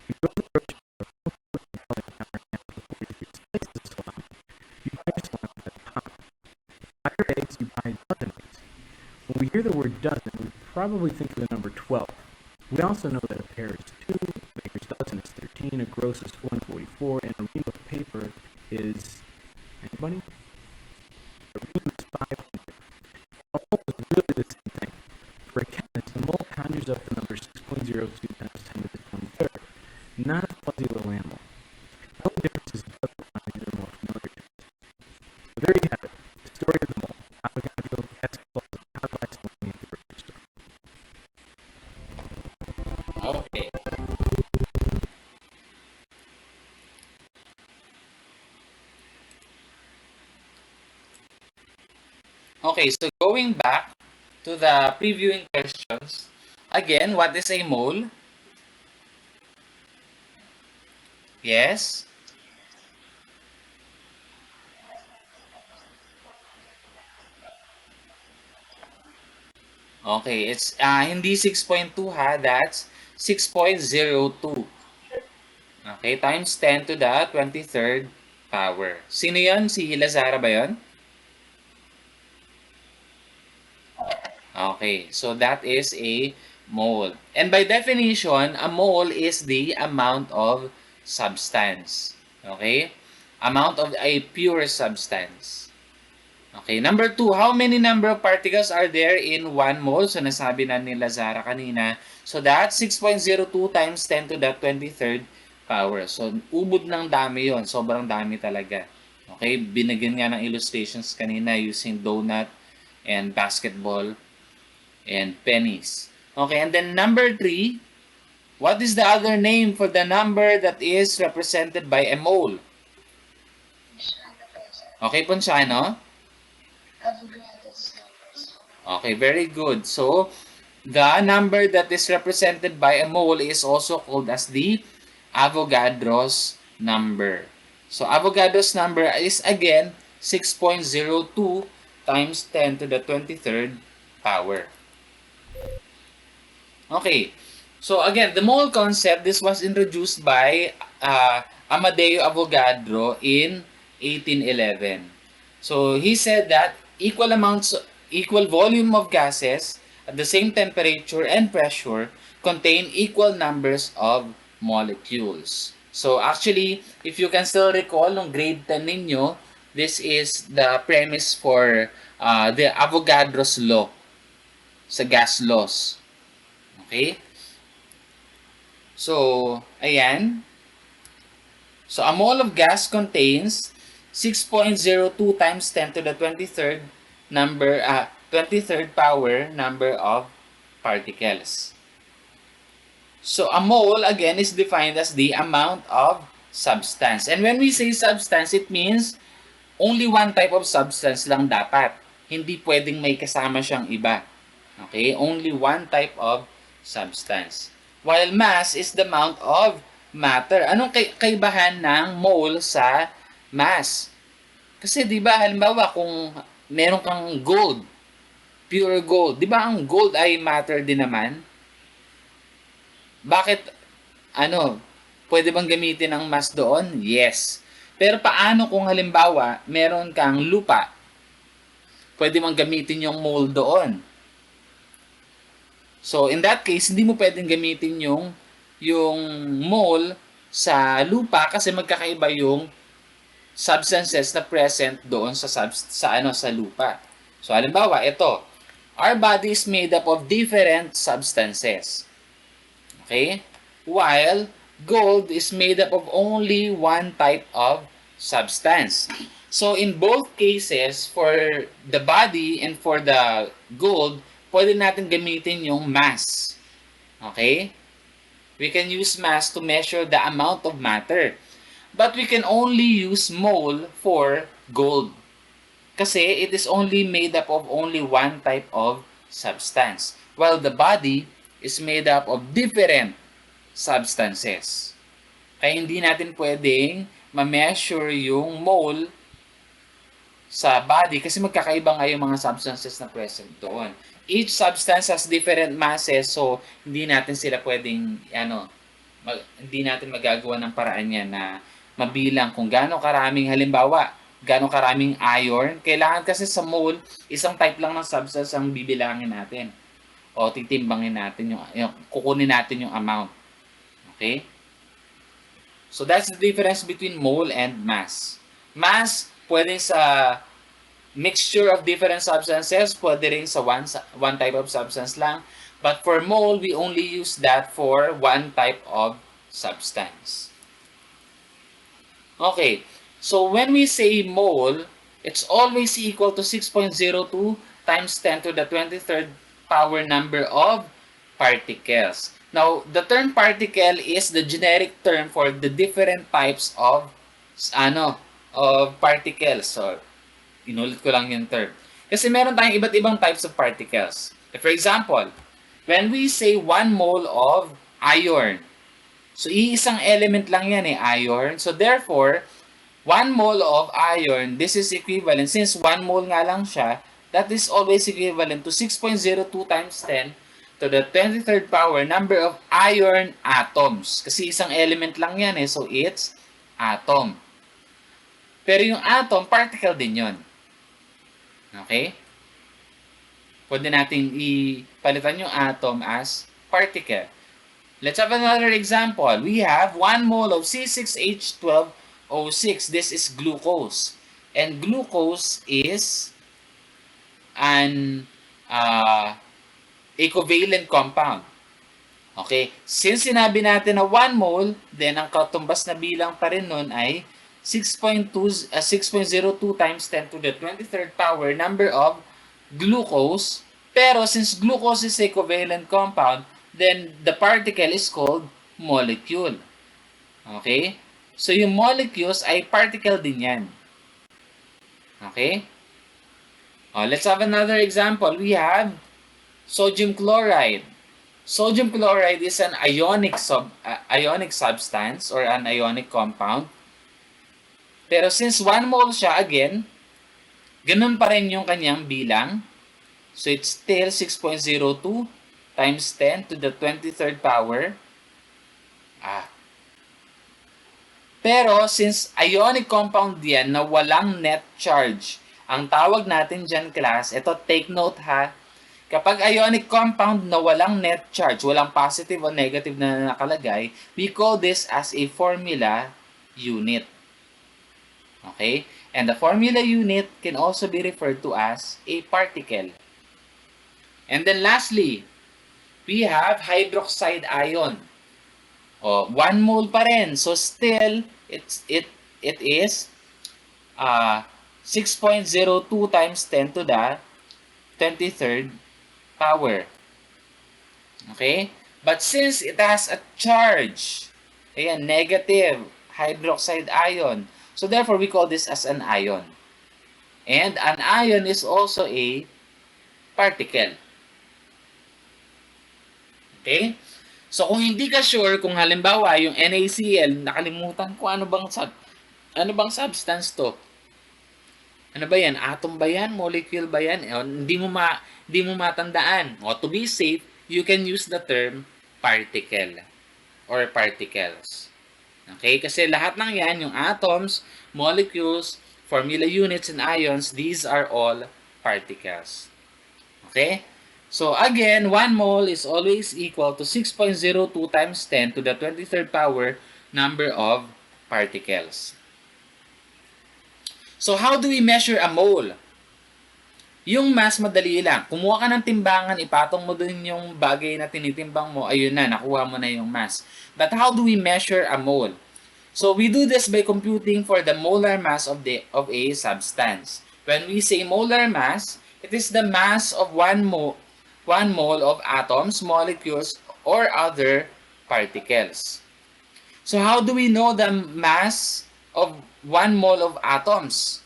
You go to the grocery store, and tell the counter now before you slice the salami. You buy your salami by the pound. Buy your eggs, you buy a dozen eggs. When we hear the word dozen, we probably think of the number 12. We also know that a pair is 2, a baker's dozen is 13, a gross is 144, and a ream of paper is... anybody? A ream is 500. A mole is really the same thing. For a chemist, a mole conjures up the number 6.02 times 10 to the 23rd, not a fuzzy little animal. The only difference is the other quantities are more familiar to us. So there you have it, the story of the mole. Avogadro, basketballs, and how to buy salami at the grocery store. Okay. Okay, so going back to the previewing questions, again, what is a mole? Yes? Okay, it's hindi 6.2 ha, that's 6.02. Okay, times 10 to the 23rd power. Sino yon? Si Lazara ba yon? Okay, so that is a mole. And by definition, a mole is the amount of substance. Okay? Amount of a pure substance. Okay, number 2, how many number of particles are there in 1 mole? So nasabi na ni Lazara kanina. So that's 6.02 times 10 to the 23rd power. So ubod ng dami yon, sobrang dami talaga. Okay, binigyan nga ng illustrations kanina using donut and basketball and pennies. Okay, and then number 3, what is the other name for the number that is represented by a mole? Okay, Ponciano? Okay, very good. So, the number that is represented by a mole is also called as the Avogadro's number. So, Avogadro's number is again 6.02 times 10 to the 23rd power. Okay. So again, the mole concept, this was introduced by Amadeo Avogadro in 1811. So he said that equal volume of gases at the same temperature and pressure contain equal numbers of molecules. So actually, if you can still recall nung grade 10 ninyo, this is the premise for the Avogadro's law sa gas laws. Okay? So, ayan. So, a mole of gas contains 6.02 times 10 to the 23rd 23rd power number of particles. So, a mole again is defined as the amount of substance. And when we say substance, it means only one type of substance lang dapat. Hindi pwedeng may kasama siyang iba. Okay? Only one type of substance. While mass is the amount of matter. Anong kaibahan ng mole sa mass? Kasi 'di ba halimbawa kung meron kang gold, pure gold, 'di ba ang gold ay matter din naman? Bakit ano, pwede bang gamitin ang mass doon? Yes. Pero paano kung halimbawa meron kang lupa? Pwede bang gamitin yung mole doon? So in that case, hindi mo pwedeng gamitin yung mole sa lupa kasi magkakaiba yung substances na present doon sa lupa. So halimbawa, ito. Our body is made up of different substances. Okay? While gold is made up of only one type of substance. So in both cases, for the body and for the gold, pwede natin gamitin yung mass. Okay? We can use mass to measure the amount of matter. But we can only use mole for gold. Kasi it is only made up of only one type of substance. While the body is made up of different substances. Kaya hindi natin pwedeng ma-measure yung mole sa body kasi magkakaiba nga yung mga substances na present doon. Each substance has different masses, so hindi natin sila pwedeng hindi natin magagawa ng paraan yan na mabilang kung gaano karaming, halimbawa, gaano karaming iron. Kailangan kasi sa mole, isang type lang ng substance ang bibilangin natin. O titimbangin natin yung kukunin natin yung amount. Okay? So that's the difference between mole and mass. Mass, pwede sa mixture of different substances, pwede rin sa one type of substance lang. But for mole, we only use that for one type of substance. Okay, so when we say mole, it's always equal to 6.02 times 10 to the 23rd power number of particles. Now, the term particle is the generic term for the different types of particles. So, inulit ko lang yung term. Kasi meron tayong iba't ibang types of particles. For example, when we say 1 mole of iron, so iisang element lang yan iron. So therefore, 1 mole of iron, this is equivalent, since 1 mole nga lang siya, that is always equivalent to 6.02 times 10 to the 23rd power number of iron atoms. Kasi isang element lang yan so it's atom. Pero yung atom, particle din yon. Okay? Pwede nating ipalitan yung atom as particle. Let's have another example. We have 1 mole of C6H12O6. This is glucose. And glucose is an equivalent compound. Okay? Since sinabi natin na 1 mole, then ang katumbas na bilang pa rin nun ay 6.02 times 10 to the 23rd power number of glucose. Pero since glucose is a covalent compound, then the particle is called molecule. Okay? So yung molecules ay particle din yan. Okay? Let's have another example. We have sodium chloride. Sodium chloride is an ionic substance or an ionic compound. Pero since 1 mole siya, again, ganun pa rin yung kanyang bilang. So it's still 6.02 times 10 to the 23rd power. Pero since ionic compound yan na walang net charge, ang tawag natin dyan class, ito take note ha, kapag ionic compound na walang net charge, walang positive o negative na nakalagay, we call this as a formula unit. Okay? And the formula unit can also be referred to as a particle. And then lastly, we have hydroxide ion. 1 mole pa rin. So still, it is 6.02 times 10 to the 23rd power. Okay? But since it has a charge, negative hydroxide ion, so therefore we call this as an ion. And an ion is also a particle. Okay? So kung hindi ka sure kung halimbawa yung NaCl, nakalimutan ko ano bang substance to? Ano ba yan? Atom ba yan? Molecule ba yan? Hindi mo matandaan. O to be safe, you can use the term particle or particles. Okay? Kasi lahat ng yan, yung atoms, molecules, formula units, and ions, these are all particles. Okay? So again, 1 mole is always equal to 6.02 times 10 to the 23rd power number of particles. So how do we measure a mole? Yung mass, madali lang. Kumuha ka ng timbangan, ipatong mo dun yung bagay na tinitimbang mo, ayun na, nakuha mo na yung mass. But how do we measure a mole? So we do this by computing for the molar mass of a substance. When we say molar mass, it is the mass of one mole of atoms, molecules, or other particles. So how do we know the mass of 1 mole of atoms?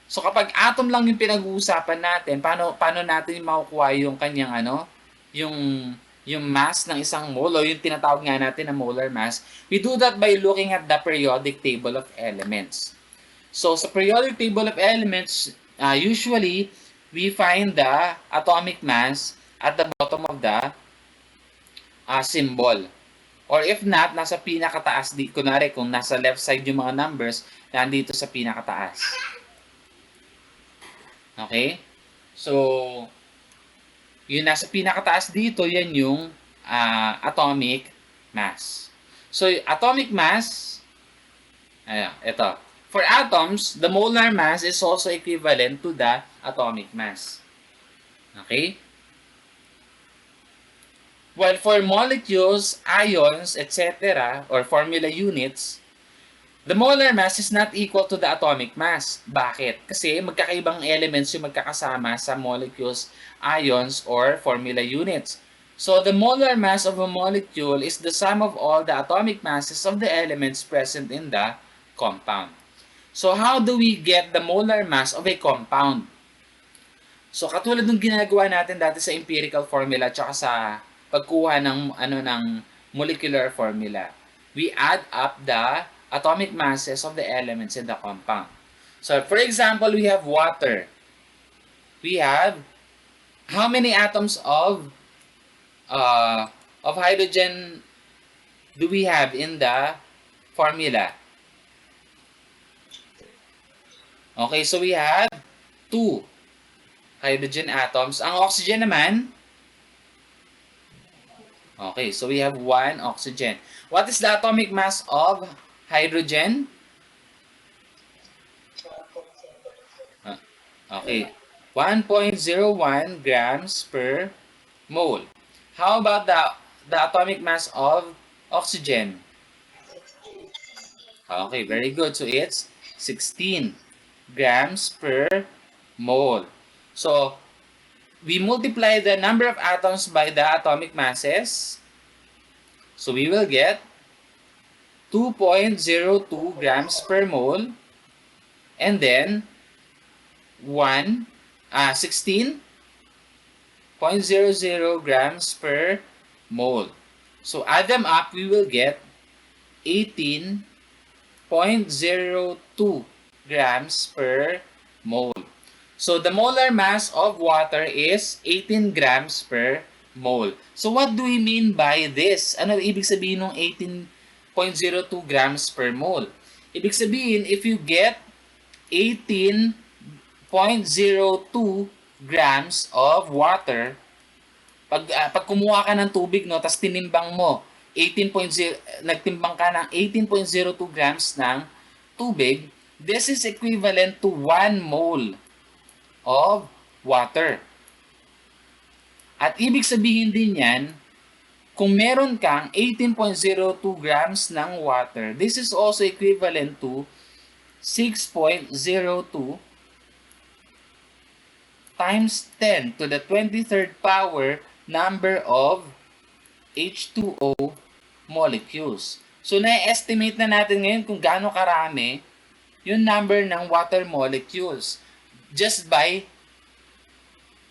So kapag atom lang yung pinag-uusapan natin, paano natin makukuha yung kanyang yung yung mass ng isang mole o yung tinatawag nga natin na molar mass? We do that by looking at the periodic table of elements. So sa periodic table of elements, usually we find the atomic mass at the bottom of the symbol. Or if not, nasa pinakataas, kunwari kung nasa left side yung mga numbers, nandito sa pinakataas. Okay? So, yung nasa pinakataas dito, yan yung atomic mass. So, atomic mass, ito. For atoms, the molar mass is also equivalent to the atomic mass. Okay? While for molecules, ions, etc., or formula units, the molar mass is not equal to the atomic mass. Bakit? Kasi magkakaibang elements yung magkakasama sa molecules, ions, or formula units. So the molar mass of a molecule is the sum of all the atomic masses of the elements present in the compound. So how do we get the molar mass of a compound? So katulad ng ginagawa natin dati sa empirical formula at sa pagkuha ng molecular formula. We add up the atomic masses of the elements in the compound. So for example, we have water. We have how many atoms of hydrogen do we have in the formula? Okay, so we have 2 hydrogen atoms. Ang oxygen naman, okay, so we have 1 oxygen. What is the atomic mass of hydrogen? Okay, 1.01 grams per mole. How about the atomic mass of oxygen? Okay, very good. So it's 16 grams per mole. So we multiply the number of atoms by the atomic masses. So we will get 2.02 grams per mole. And then 16.00 grams per mole. So add them up, we will get 18.02 grams per mole. So the molar mass of water is 18 grams per mole. So what do we mean by this? Ano ibig sabihin ng 18.02 grams per mole? Ibig sabihin, if you get 18.02 grams of water, pag kumuha ka ng tubig, no, tapos tinimbang mo, nagtimbang ka ng 18.02 grams ng tubig, this is equivalent to 1 mole of water. At ibig sabihin din yan, kung meron kang 18.02 grams ng water, this is also equivalent to 6.02 times 10 to the 23rd power number of H2O molecules. So, na-estimate na natin ngayon kung gaano karami yung number ng water molecules. just by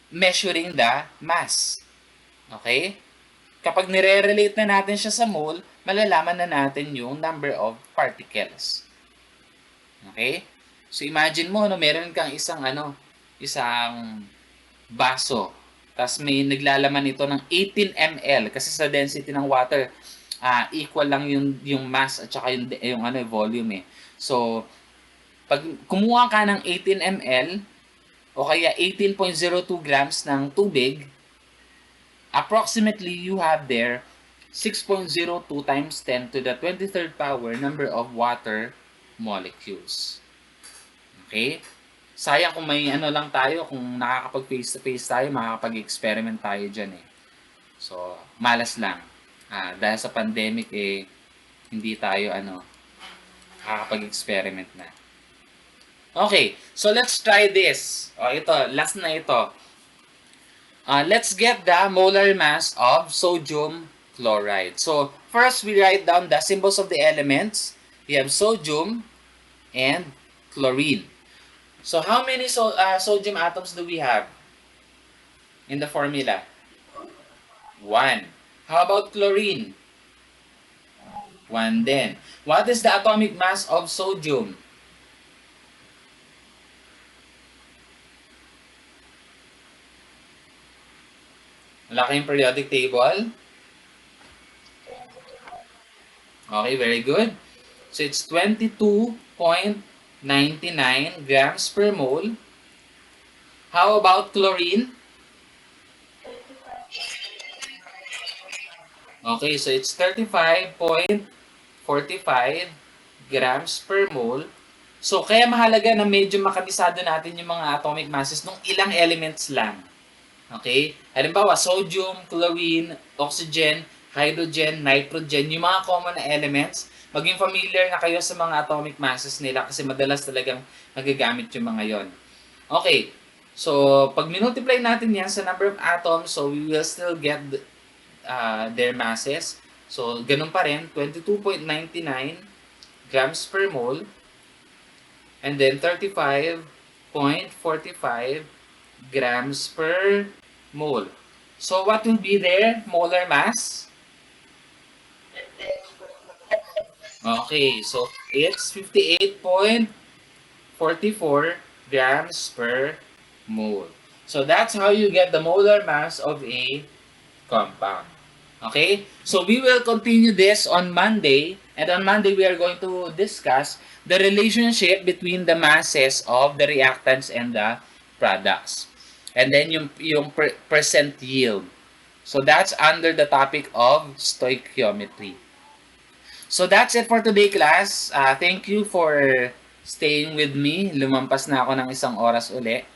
measuring the mass. Okay? Kapag nire-relate na natin siya sa mole, malalaman na natin yung number of particles. Okay? So imagine mo, no, meron kang isang baso. Tapos may naglalaman ito ng 18 ml kasi sa density ng water, equal lang yung mass at saka yung volume eh. So, pag kumuha ka ng 18 ml o kaya 18.02 grams ng tubig, approximately you have there 6.02 times 10 to the 23rd power number of water molecules. Okay? Sayang kung may lang tayo, kung nakakapag face-to-face tayo, makakapag-experiment tayo dyan eh. So, malas lang. Dahil sa pandemic hindi tayo nakakapag-experiment na. Okay, so let's try this. Ito, last na ito. Let's get the molar mass of sodium chloride. So, first we write down the symbols of the elements. We have sodium and chlorine. So, how many sodium atoms do we have in the formula? 1. How about chlorine? 1 din. What is the atomic mass of sodium? Wala kayong periodic table? Okay, very good. So, it's 22.99 grams per mole. How about chlorine? Okay, so it's 35.45 grams per mole. So, kaya mahalaga na medyo makabisado natin yung mga atomic masses ng ilang elements lang. Okay? Halimbawa, sodium, chlorine, oxygen, hydrogen, nitrogen, yung mga common na elements, maging familiar na kayo sa mga atomic masses nila kasi madalas talagang nagagamit yung mga yon. Okay, so pag minultiply natin yan sa number of atoms, so we will still get their masses. So, ganun pa rin, 22.99 grams per mole, and then 35.45 grams per mole. So, what will be their molar mass? Okay, so it's 58.44 grams per mole. So, that's how you get the molar mass of a compound. Okay? So, we will continue this on Monday. And on Monday, we are going to discuss the relationship between the masses of the reactants and the products. And then yung percent yield. So that's under the topic of stoichiometry. So that's it for today, class. Thank you for staying with me. Lumampas na ako ng 1 oras uli.